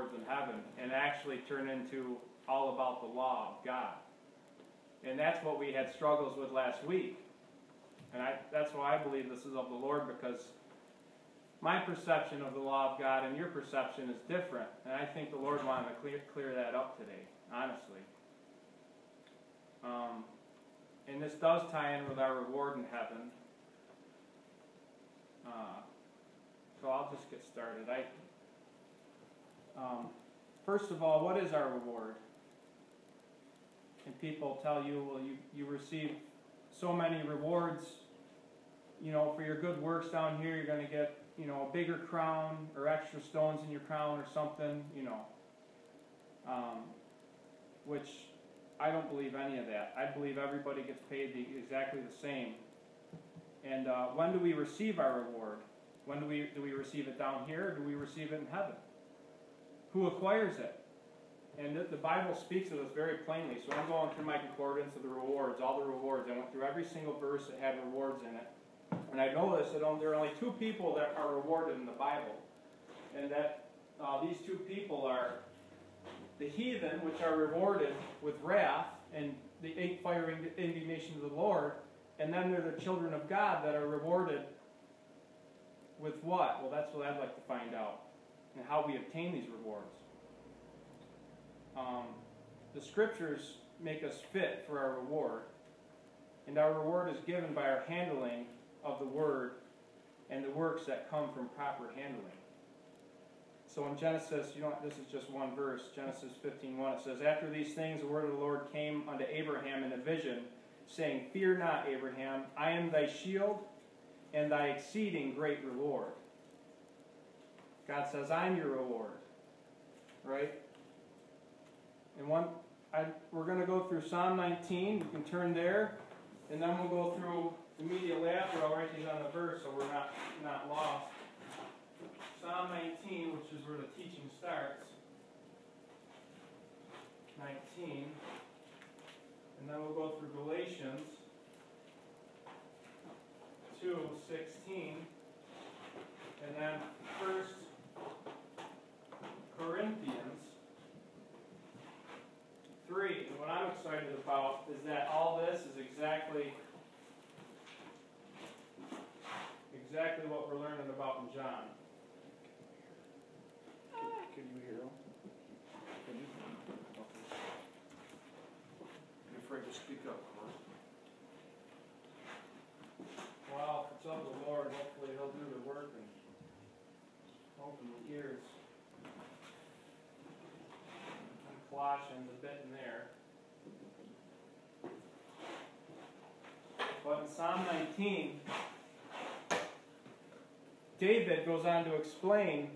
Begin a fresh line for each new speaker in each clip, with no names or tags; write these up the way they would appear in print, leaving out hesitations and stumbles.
rewards in heaven and actually turn into all about the law of God. And that's what we had struggles with last week. And that's why I believe this is of the Lord, because my perception of the law of God and your perception is different. And I think the Lord wanted to clear that up today, honestly. And this does tie in with our reward in heaven. So I'll just get started. First of all, what is our reward? And people tell you, well, you receive so many rewards, for your good works down here. You're going to get, a bigger crown or extra stones in your crown or something, which I don't believe any of that. I believe everybody gets paid exactly the same. And when do we receive our reward? When do we receive it down here, or do we receive it in heaven? Who acquires it? And the Bible speaks of this very plainly. So I'm going through my concordance of the rewards, all the rewards. I went through every single verse that had rewards in it. And I noticed that there are only two people that are rewarded in the Bible. And that these two people are the heathen, which are rewarded with wrath and the fiery indignation of the Lord. And then they're the children of God that are rewarded with what? Well, that's what I'd like to find out. And how we obtain these rewards. The Scriptures make us fit for our reward. And our reward is given by our handling of the Word and the works that come from proper handling. So in Genesis, this is just one verse, Genesis 15:1, it says, "After these things the word of the Lord came unto Abraham in a vision, saying, Fear not, Abraham, I am thy shield and thy exceeding great reward." God says, I'm your reward. Right? And we're going to go through Psalm 19. You can turn there. And then we'll go through immediately after. I'll write these on the verse so we're not lost. Psalm 19, which is where the teaching starts. 19. And then we'll go through Galatians 2:16. And then 1 Corinthians 3. And what I'm excited about is that all this is exactly what we're learning about in John. Can you hear him? Can you? Okay.
You're afraid to speak up, Corey.
Well, if it's of the Lord, hopefully he'll do the work and open the ears. And Colossians a bit in there. But in Psalm 19, David goes on to explain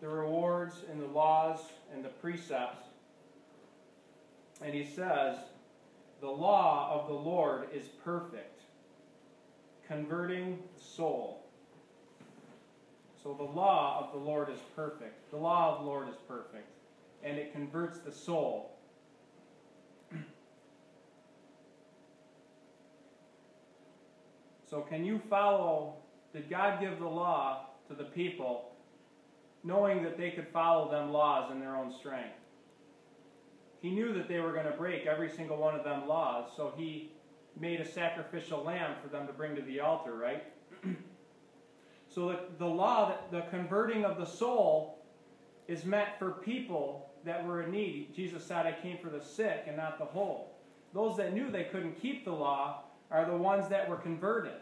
the rewards and the laws and the precepts. And he says, the law of the Lord is perfect, converting the soul. So the law of the Lord is perfect. The law of the Lord is perfect. And it converts the soul. So can you follow? Did God give the law to the people knowing that they could follow them laws in their own strength? He knew that they were going to break every single one of them laws, so he made a sacrificial lamb for them to bring to the altar, right? So the law, the converting of the soul, is meant for people that were in need. Jesus said, I came for the sick and not the whole. Those that knew they couldn't keep the law are the ones that were converted.